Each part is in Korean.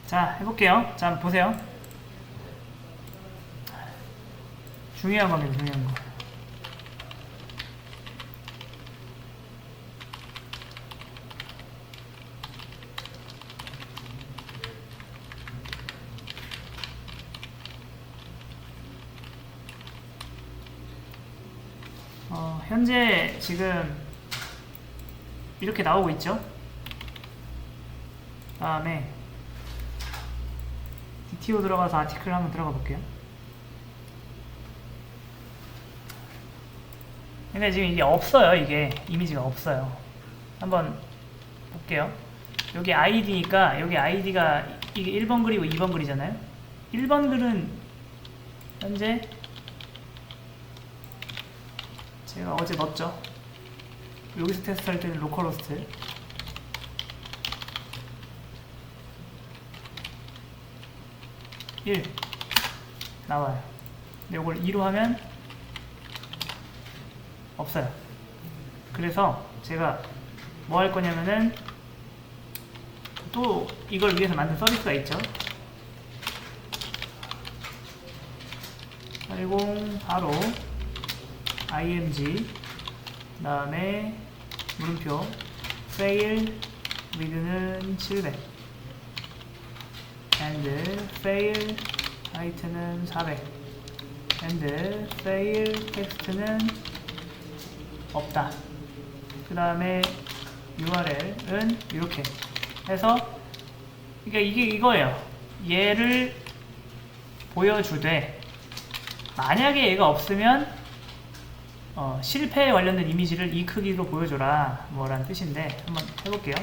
자, 해볼게요. 자, 한번 보세요. 중요한 겁니다, 중요한 거. 현재 지금 이렇게 나오고 있죠. 다음에 DTO 들어가서 아티클 한번 들어가 볼게요. 근데 지금 이게 없어요. 이게 이미지가 없어요. 한번 볼게요. 여기 아이디니까 여기 아이디가 이게 1번 글이고 2번 글이잖아요. 1번 글은 현재 제가 어제 넣었죠. 여기서 테스트할 때는 로컬호스트 1 나와요. 근데 이걸 2로 하면 없어요. 그래서 제가 뭐 할 거냐면은 또 이걸 위해서 만든 서비스가 있죠. 80 바로 img 그 다음에 물음표 fail width는 700 and fail height는 400 and fail text는 없다. 그 다음에 URL은 이렇게 해서 그러니까 이게 이거예요. 얘를 보여주되 만약에 얘가 없으면 실패에 관련된 이미지를 이 크기로 보여줘라 뭐라는 뜻인데 한번 해볼게요.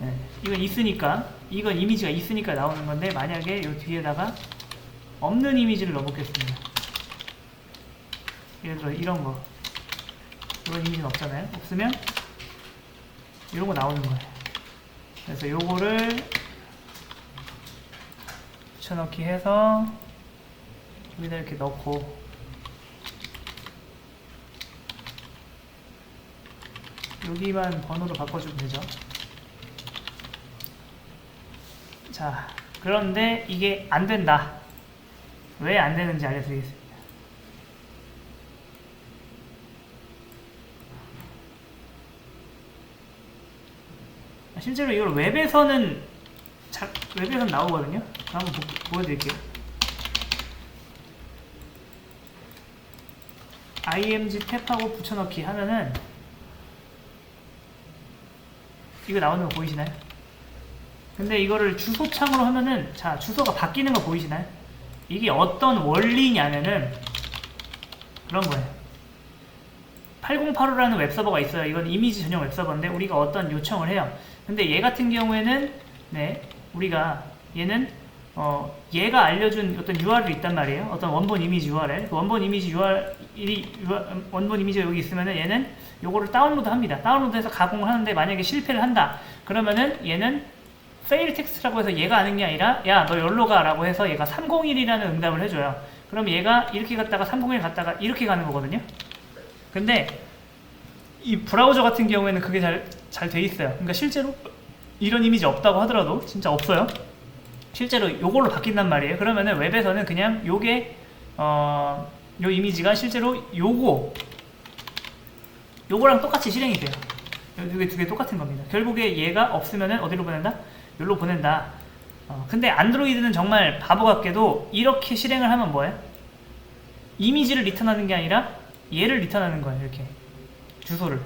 네, 이건 있으니까 이건 이미지가 있으니까 나오는 건데 만약에 이 뒤에다가 없는 이미지를 넣어보겠습니다. 예를 들어 이런 거 이런 이미지는 없잖아요. 없으면 이런 거 나오는 거예요. 그래서 요거를 붙여넣기 해서 여기다 이렇게 넣고 여기만 번호로 바꿔주면 되죠. 자, 그런데 이게 안 된다. 왜 안 되는지 알려드리겠습니다. 실제로 이걸 웹에서는 나오거든요. 한번 보여드릴게요. img 탭하고 붙여넣기 하면은 이거 나오는 거 보이시나요? 근데 이거를 주소창으로 하면은 자 주소가 바뀌는 거 보이시나요? 이게 어떤 원리냐면은 그런 거예요. 8085라는 웹서버가 있어요. 이건 이미지 전용 웹서버인데 우리가 어떤 요청을 해요. 근데 얘 같은 경우에는 우리가 얘는 얘가 알려준 어떤 URL이 있단 말이에요. 어떤 원본 이미지 URL. 그 원본 이미지 원본 이미지가 여기 있으면은 얘는 요거를 다운로드 합니다. 다운로드해서 가공을 하는데 만약에 실패를 한다. 그러면은 얘는 fail text라고 해서 얘가 아는 게 아니라 야, 너 여기로 가라고 해서 얘가 301이라는 응답을 해줘요. 그럼 얘가 이렇게 갔다가 301 갔다가 이렇게 가는 거거든요. 근데 이 브라우저 같은 경우에는 그게 잘 돼 있어요. 그러니까 실제로 이런 이미지 없다고 하더라도 진짜 없어요. 실제로 요걸로 바뀐단 말이에요. 그러면은 웹에서는 그냥 요게 요 이미지가 실제로 요거랑 똑같이 실행이 돼요. 요게 두 개 똑같은 겁니다. 결국에 얘가 없으면은 어디로 보낸다? 여기로 보낸다. 근데 안드로이드는 정말 바보 같게도 이렇게 실행을 하면 뭐예요? 이미지를 리턴하는 게 아니라 얘를 리턴하는 거예요. 이렇게 주소를.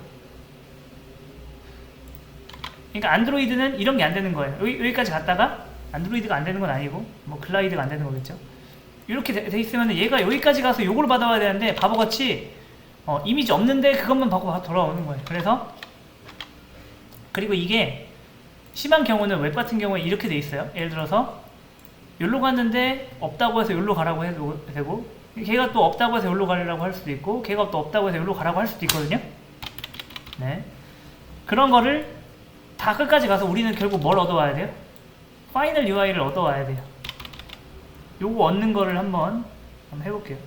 그러니까 안드로이드는 이런 게 안 되는 거예요. 여기까지 갔다가 안드로이드가 안 되는 건 아니고 뭐 글라이드가 안 되는 거겠죠. 이렇게 돼 있으면 얘가 여기까지 가서 요걸 받아와야 되는데 바보같이 이미지 없는데 그것만 받고 돌아오는 거예요. 그래서 그리고 이게 심한 경우는 웹 같은 경우에 이렇게 돼 있어요. 예를 들어서 여기로 갔는데 없다고 해서 여기로 가라고 해도 되고 걔가 또 없다고 해서 여기로 가려고 할 수도 있고 걔가 또 없다고 해서 여기로 가라고 할 수도 있거든요. 네, 그런 거를 다 끝까지 가서 우리는 결국 뭘 얻어와야 돼요? 파이널 UI를 얻어와야 돼요. 요거 얻는 거를 한번 해볼게요.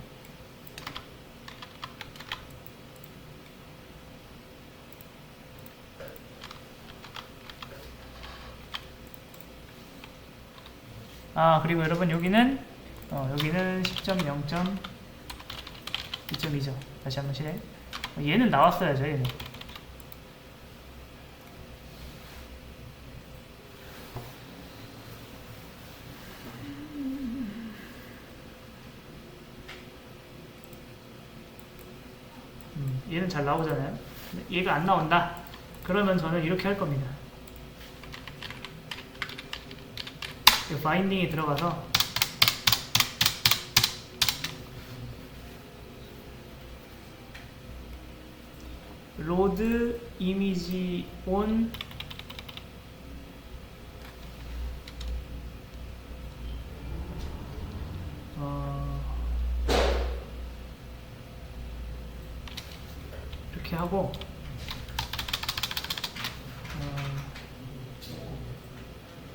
그리고 여러분 여기는 10.0.2.2죠. 다시 한번 실행. 얘는 나왔어야죠. 얘는. 얘는 잘 나오잖아요. 얘가 안 나온다. 그러면 저는 이렇게 할 겁니다. 바인딩에 들어가서 로드 이미지 온 이렇게 하고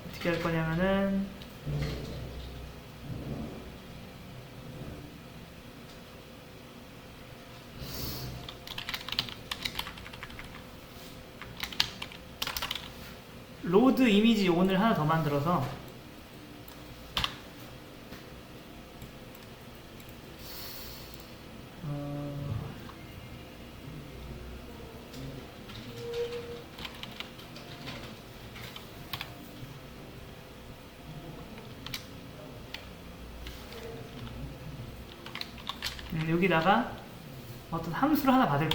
어떻게 할 거냐면은 로드 이미지 온을 하나 더 만들어서 여기다가 어떤 함수를 하나 받을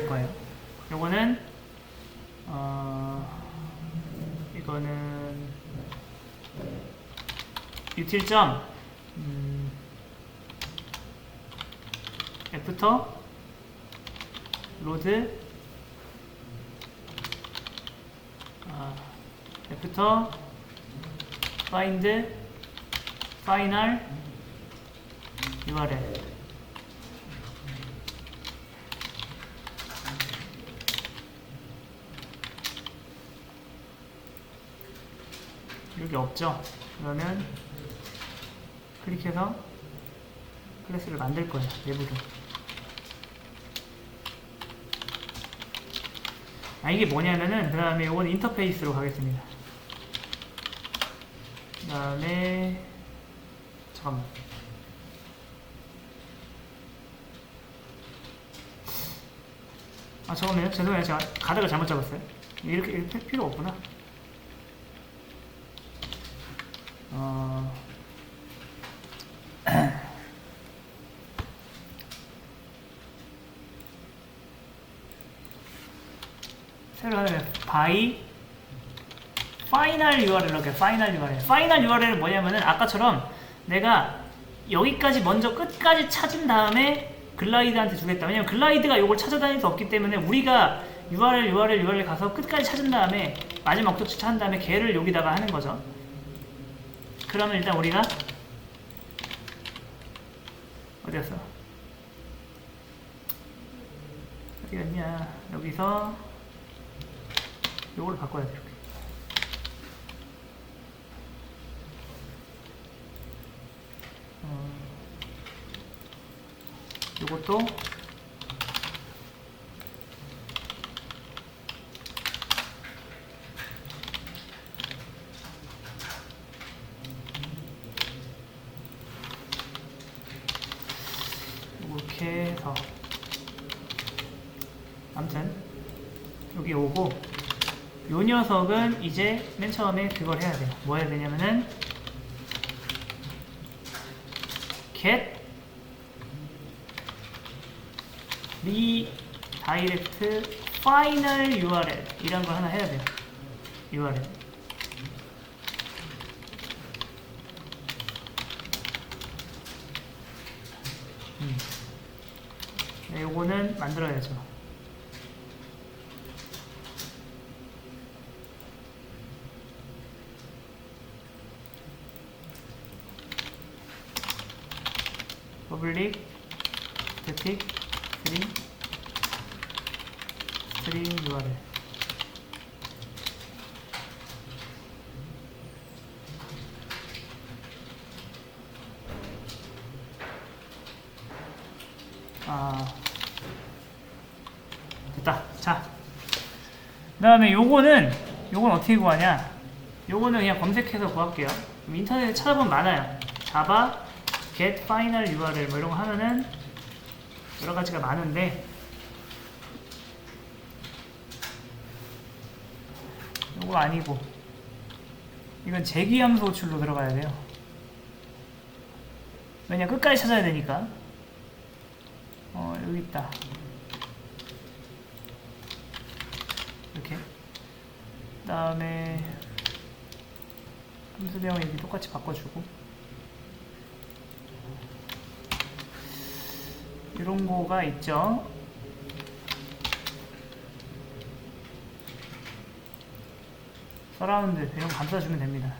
거예요. 요거는 이거는 util. 애프터 로드 애프터 find final URL 여기 없죠? 그러면 클릭해서 클래스를 만들 거예요. 내부로. 이게 뭐냐면은 그 다음에 이건 인터페이스로 가겠습니다. 그 다음에 잠깐만. 잠깐만요. 죄송해요. 제가 가닥을 잘못 잡았어요. 이렇게 필요 없구나. 새로 하면 by final URL로 할게요. final URL은 뭐냐면은 아까처럼 내가 여기까지 먼저 끝까지 찾은 다음에 글라이드한테 주겠다. 왜냐면 글라이드가 이걸 찾아다닐 수 없기 때문에 우리가 URL 가서 끝까지 찾은 다음에 마지막 목적지 찾은 다음에 걔를 여기다가 하는 거죠. 그러면 일단 우리가 어디였어? 어디였냐? 여기서 요거를 바꿔야 돼. 이렇게. 요것도 이렇게 해서 아무튼 여기 오고 요 녀석은 이제 맨 처음에 그걸 해야 돼요. 뭐 해야 되냐면은 get redirect final URL 이런 거 하나 해야 돼요. URL 네, 요거는 만들어야죠. public static string URL 됐다. 자, 그 다음에 요건 어떻게 구하냐? 요거는 그냥 검색해서 구할게요. 인터넷에 찾아보면 많아요. java get final URL 뭐 이런 거 하면은 여러 가지가 많은데 요거 아니고 이건 재기함수 호출로 들어가야 돼요. 왜냐 끝까지 찾아야 되니까. 여기 있다. 이렇게. 그 다음에 함수 대형 이렇게 똑같이 바꿔주고 이런 거가 있죠. 서라운드 이런 거 감싸주면 됩니다.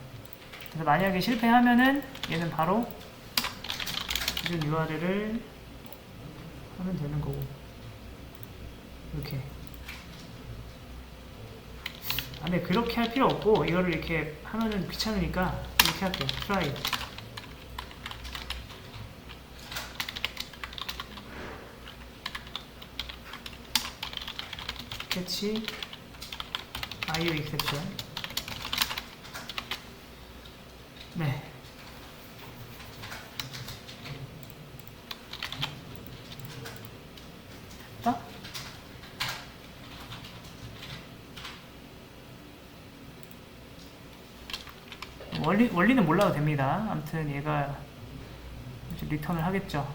그래서 만약에 실패하면은 얘는 바로 이런 URL을 하면 되는 거고 이렇게. 근데 그렇게 할 필요 없고 이거를 이렇게 하면은 귀찮으니까 이렇게 할게요. try catch IO exception. 네. 됐다? 원리는 몰라도 됩니다. 아무튼 얘가 리턴을 하겠죠.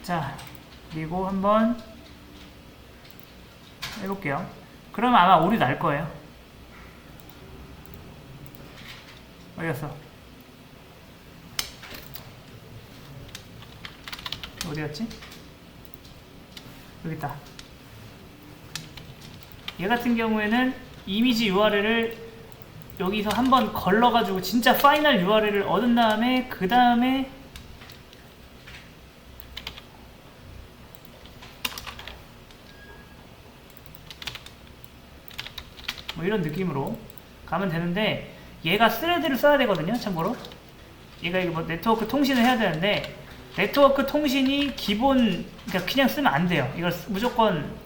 자, 그리고 한번 해볼게요. 그러면 아마 오류 날 거예요. 어디 갔어? 어디 갔지? 여기 있다. 얘 같은 경우에는 이미지 URL을 여기서 한번 걸러가지고 진짜 파이널 URL을 얻은 다음에 그 다음에 뭐 이런 느낌으로 가면 되는데 얘가 스레드를 써야 되거든요. 참고로 얘가 이거 뭐 네트워크 통신을 해야 되는데 네트워크 통신이 기본 그냥 쓰면 안 돼요. 이걸 무조건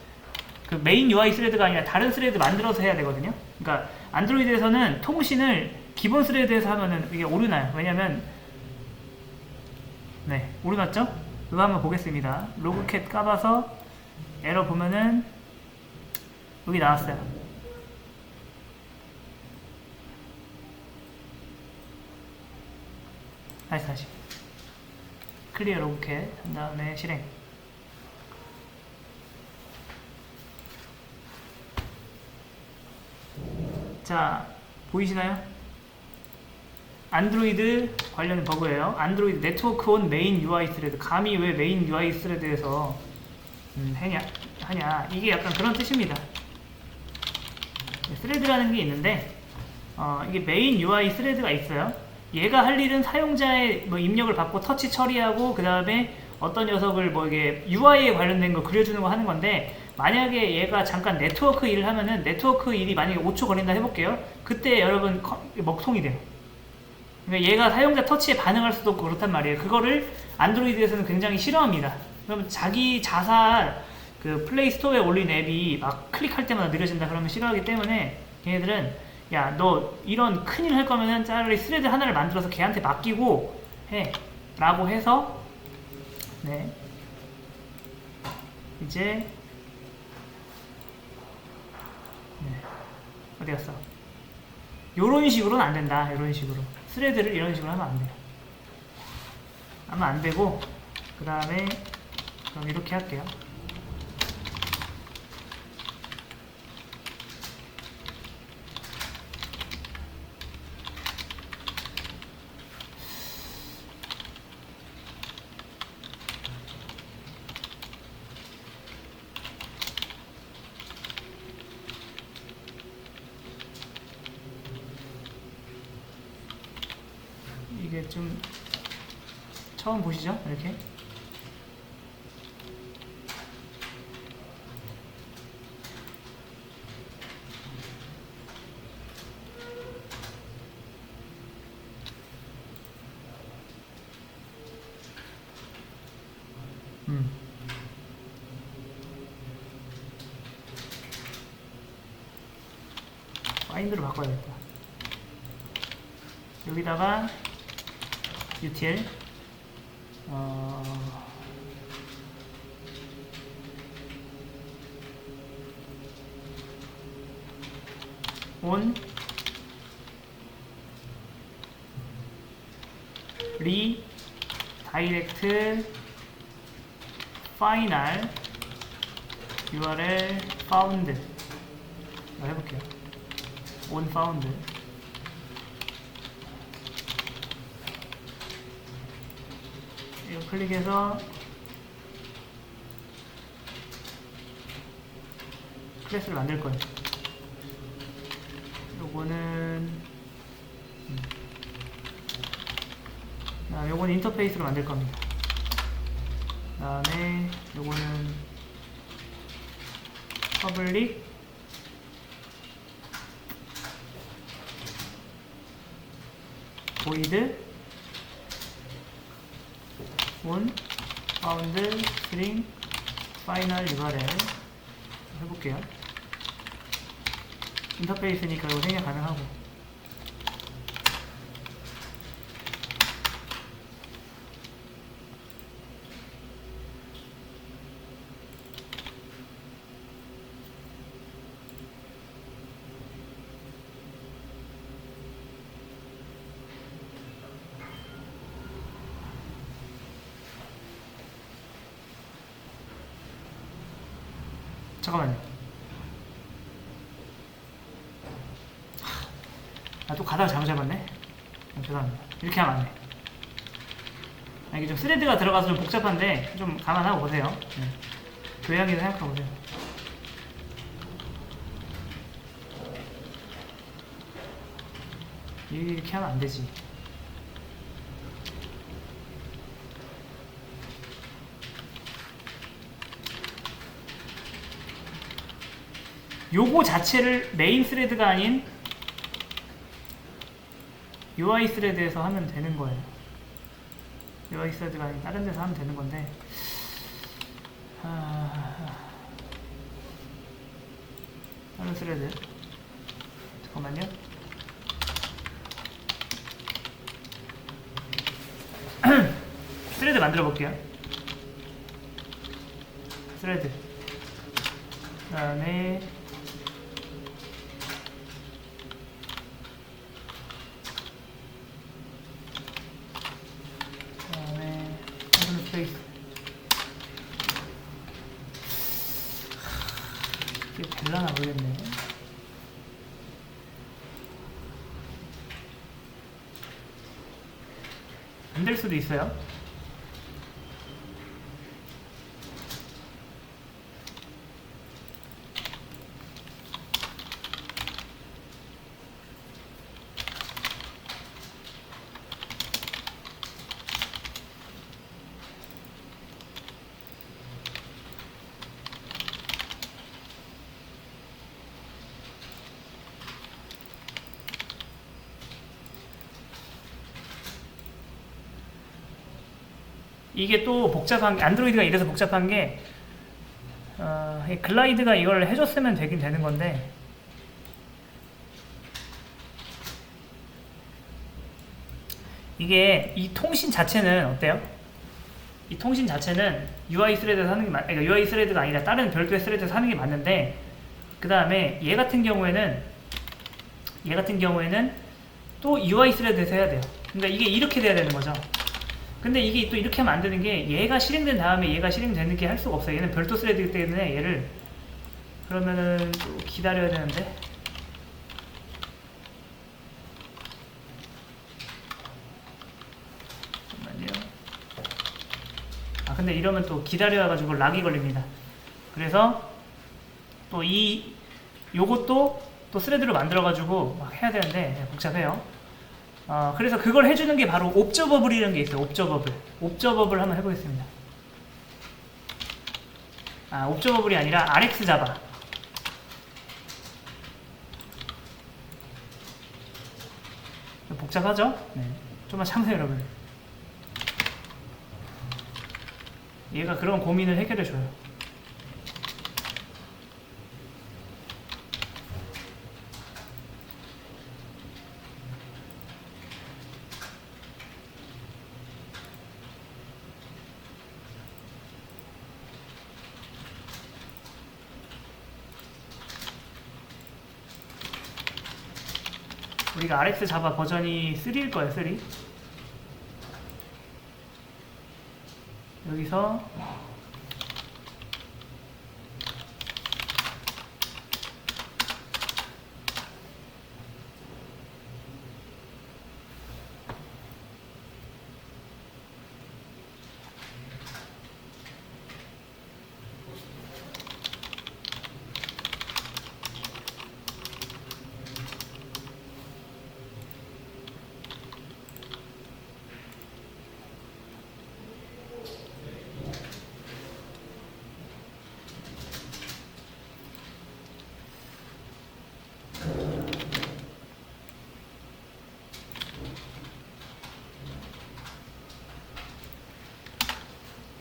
그 메인 UI 스레드가 아니라 다른 스레드 만들어서 해야 되거든요. 그러니까 안드로이드에서는 통신을 기본 스레드에서 하면은 이게 오류나요. 왜냐면 네 오류났죠? 그거 한번 보겠습니다. 로그캣 까봐서 에러 보면은 여기 나왔어요. 다시 클리어 로그캣 한 다음에 실행. 자 보이시나요? 안드로이드 관련 버그예요. 안드로이드 네트워크 온 메인 UI 스레드. 감히 왜 메인 UI 스레드에서 하냐 이게 약간 그런 뜻입니다. 스레드라는 게 있는데 이게 메인 UI 스레드가 있어요. 얘가 할 일은 사용자의 뭐 입력을 받고 터치 처리하고 그 다음에 어떤 녀석을 뭐 이게 UI에 관련된 거 그려주는 거 하는 건데 만약에 얘가 잠깐 네트워크 일을 하면은 네트워크 일이 만약에 5초 걸린다 해볼게요. 그때 여러분 먹통이 돼요. 그러니까 얘가 사용자 터치에 반응할 수도 없고 그렇단 말이에요. 그거를 안드로이드에서는 굉장히 싫어합니다. 그러면 자기 자사 그 플레이 스토어에 올린 앱이 막 클릭할 때마다 느려진다 그러면 싫어하기 때문에 걔네들은 야, 너 이런 큰일 할 거면은 차라리 스레드 하나를 만들어서 걔한테 맡기고 해 라고 해서 네 이제 어디 갔어? 요런 식으로는 안 된다. 요런 식으로 스레드를 이런 식으로 하면 안 돼요. 하면 안 되고 그 다음에 그럼 이렇게 할게요. 이게 좀 처음 보시죠? 이렇게 find로 바꿔야겠다. 여기다가 util on redirect final URL found 해볼게요. on found 이거 클릭해서 클래스를 만들 거예요. 요거는 요거는 인터페이스로 만들 겁니다. 그 다음에 요거는 public void on found string final URL 해볼게요. 인터페이스니까 이거 생략 가능하고. 잠깐만요. 또 가다가 잘못 잡았네. 죄송합니다. 이렇게 하면 안 돼. 이게 좀 스레드가 들어가서 좀 복잡한데 좀 감안하고 보세요. 교양이라 생각하고 보세요. 이렇게 하면 안 되지. 요거 자체를 메인 스레드가 아닌 UI 스레드에서 하면 되는 거예요. UI 스레드가 아닌 다른 데서 하면 되는 건데 다른 스레드 잠깐만요. 스레드 만들어 볼게요. 스레드 그 다음에 스페이스 이게 될라나 모르겠네. 안 될 수도 있어요. 이게 또 복잡한 게, 안드로이드가 이래서 복잡한 게, 글라이드가 이걸 해줬으면 되긴 되는 건데, 이게, 이 통신 자체는 어때요? 이 통신 자체는 UI 스레드에서 하는 게 그러니까 UI 스레드가 아니라 다른 별도의 스레드에서 하는 게 맞는데, 그 다음에 얘 같은 경우에는 또 UI 스레드에서 해야 돼요. 그러니까 이게 이렇게 돼야 되는 거죠. 근데 이게 또 이렇게 하면 안 되는 게 얘가 실행된 다음에 얘가 실행되는 게 할 수가 없어요. 얘는 별도 스레드이기 때문에 얘를 그러면은 또 기다려야 되는데 잠깐만요. 근데 이러면 또 기다려가지고 락이 걸립니다. 그래서 또 요것도 또 스레드로 만들어가지고 막 해야 되는데 복잡해요. 그래서 그걸 해주는 게 바로 옵저버블이라는 게 있어요. 옵저버블 한번 해보겠습니다. 옵저버블이 아니라 RxJava. 복잡하죠? 네. 좀만 참으세요, 여러분. 얘가 그런 고민을 해결해줘요. 우리가 RX 자바 버전이 3일 거예요. 3. 여기서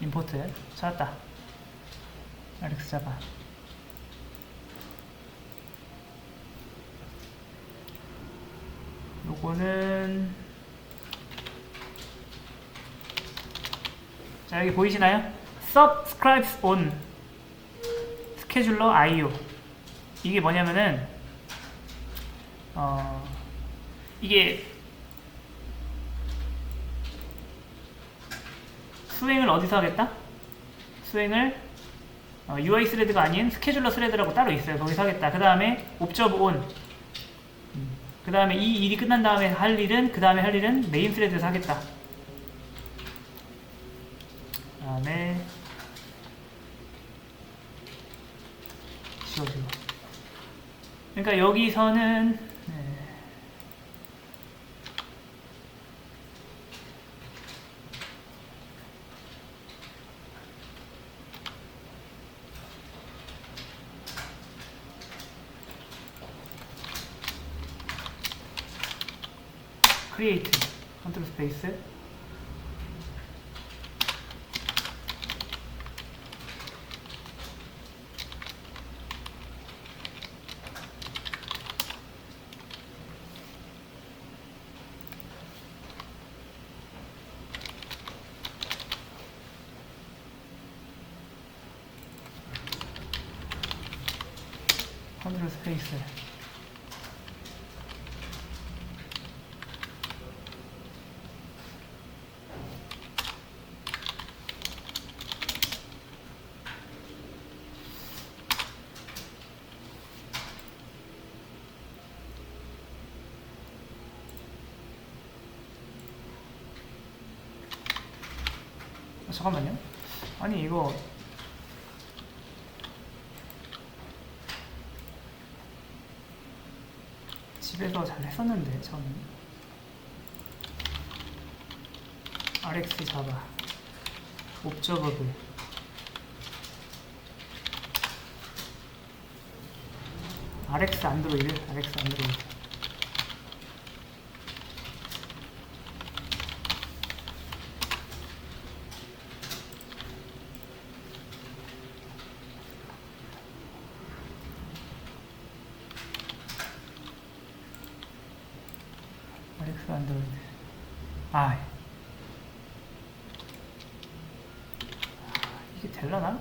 임포트 찾았다. RX 자바. 요거는 자 여기 보이시나요? Subscribes on 스케줄러 IO. 이게 뭐냐면은 이게 수행을 어디서 하겠다? 수행을 UI 스레드가 아닌 스케줄러 스레드라고 따로 있어요. 거기서 하겠다. 그 다음에 옵저브 온. 그 다음에 이 일이 끝난 다음에 할 일은 메인 스레드에서 하겠다. 그 다음에 지워지고. 그러니까 여기서는 create 컨트롤 스페이스 컨트롤 스페이스 잠깐만요. 아니 이거 집에서 잘 했었는데 처음에 RX 자바 옵저버블 RX 안드로이드 안드로이드. 이게 될라나?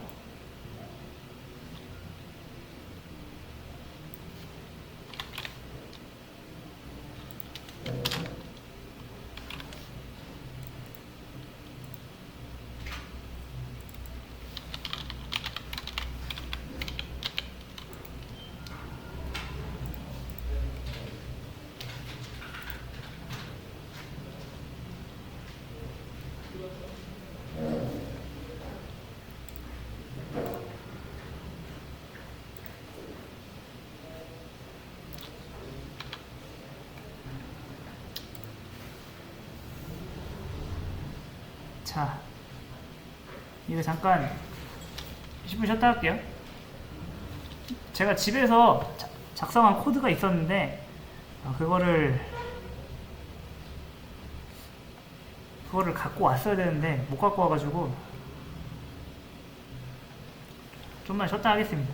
자, 이거 잠깐 10분 쉬었다 할게요. 제가 집에서 작성한 코드가 있었는데 그거를 갖고 왔어야 되는데 못 갖고 와가지고 좀만 쉬었다 하겠습니다.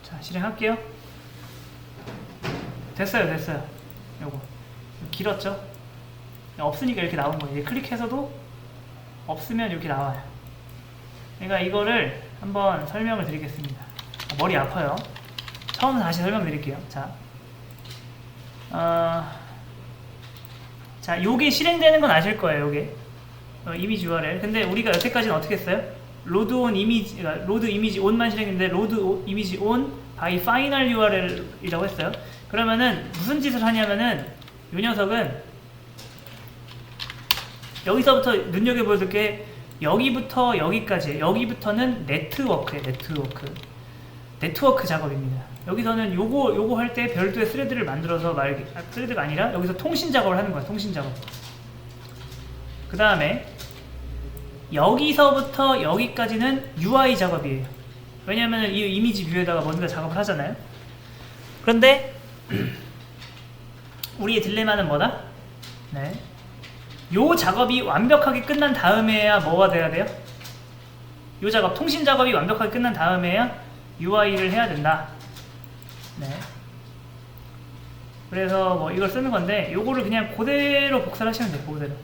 자, 실행할게요. 됐어요. 요거 길었죠? 없으니까 이렇게 나온 거예요. 클릭해서도 없으면 이렇게 나와요. 그러니까 이거를 한번 설명을 드리겠습니다. 머리 아파요. 처음 다시 설명드릴게요. 자, 자, 요게 실행되는 건 아실 거예요, 요게. 이미지 URL. 근데 우리가 여태까지는 어떻게 했어요? 로드 온 이미지, 로드 이미지 온만 실행했는데 로드 이미지 온 by final URL이라고 했어요. 그러면은 무슨 짓을 하냐면은 이 녀석은 여기서부터 눈여겨볼 게 여기부터 여기까지, 여기부터는 네트워크예요. 네트워크 작업입니다. 여기서는 요거 할 때 별도의 스레드를 만들어서 스레드가 아니라 여기서 통신 작업을 하는 거야. 통신 작업. 그 다음에 여기서부터 여기까지는 UI 작업이에요. 왜냐하면 이 이미지 뷰에다가 뭔가 작업을 하잖아요. 그런데 우리의 딜레마는 뭐다? 네. 요 작업이 완벽하게 끝난 다음에야 뭐가 돼야 돼요? 요 작업, 통신 작업이 완벽하게 끝난 다음에야 UI를 해야 된다. 네. 그래서 뭐 이걸 쓰는 건데 요거를 그냥 그대로 복사를 하시면 돼요. 그대로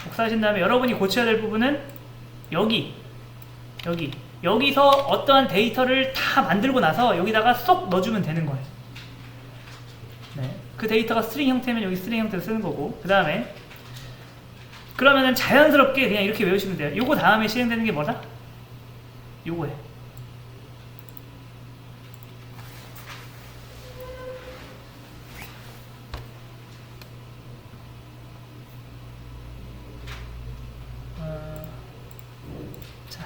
복사하신 다음에 여러분이 고쳐야 될 부분은 여기서 어떠한 데이터를 다 만들고 나서 여기다가 쏙 넣어주면 되는 거예요. 네. 그 데이터가 스트링 형태면 여기 스트링 형태로 쓰는 거고, 그 다음에 그러면은 자연스럽게 그냥 이렇게 외우시면 돼요. 요거 다음에 실행되는 게 뭐다? 요거예요. 자,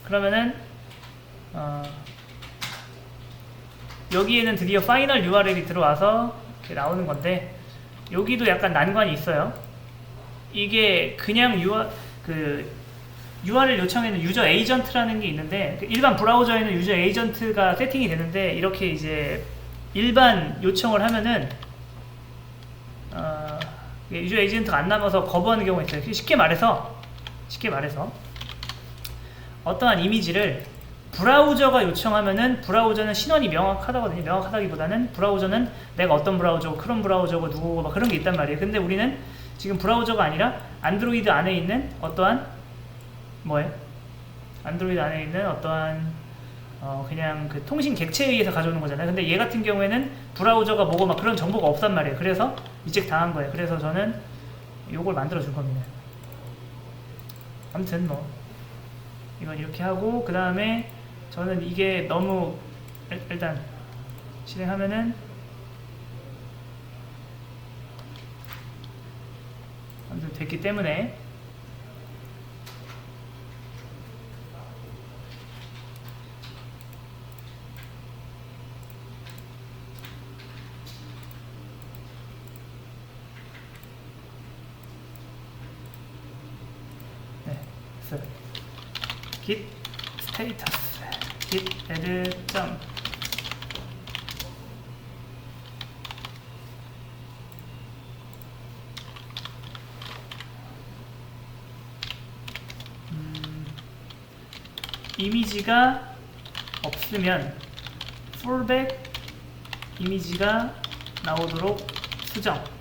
그러면은 여기에는 드디어 파이널 URL이 들어와서 이렇게 나오는 건데, 여기도 약간 난관이 있어요. 이게 그냥 URL 요청에는 유저 에이전트라는 게 있는데, 일반 브라우저에는 유저 에이전트가 세팅이 되는데, 이렇게 이제 일반 요청을 하면은 유저 에이전트가 안 남아서 거부하는 경우가 있어요. 쉽게 말해서 어떠한 이미지를 브라우저가 요청하면은 브라우저는 신원이 명확하다거든요. 명확하다기보다는 브라우저는 내가 어떤 브라우저고 크롬 브라우저고 누구고 막 그런 게 있단 말이에요. 근데 우리는 지금 브라우저가 아니라 안드로이드 안에 있는 어떠한 안드로이드 안에 있는 어떠한 그냥 그 통신 객체에 의해서 가져오는 거잖아요. 근데 얘 같은 경우에는 브라우저가 뭐고 막 그런 정보가 없단 말이에요. 그래서 리젝 당한 거예요. 그래서 저는 요걸 만들어 줄 겁니다. 아무튼 뭐 이건 이렇게 하고, 그 다음에 저는 이게 너무 일단 실행하면은 아무튼 됐기 때문에 네, 됐어요. git status git add 점 이미지가 없으면 fallback 이미지가 나오도록 수정.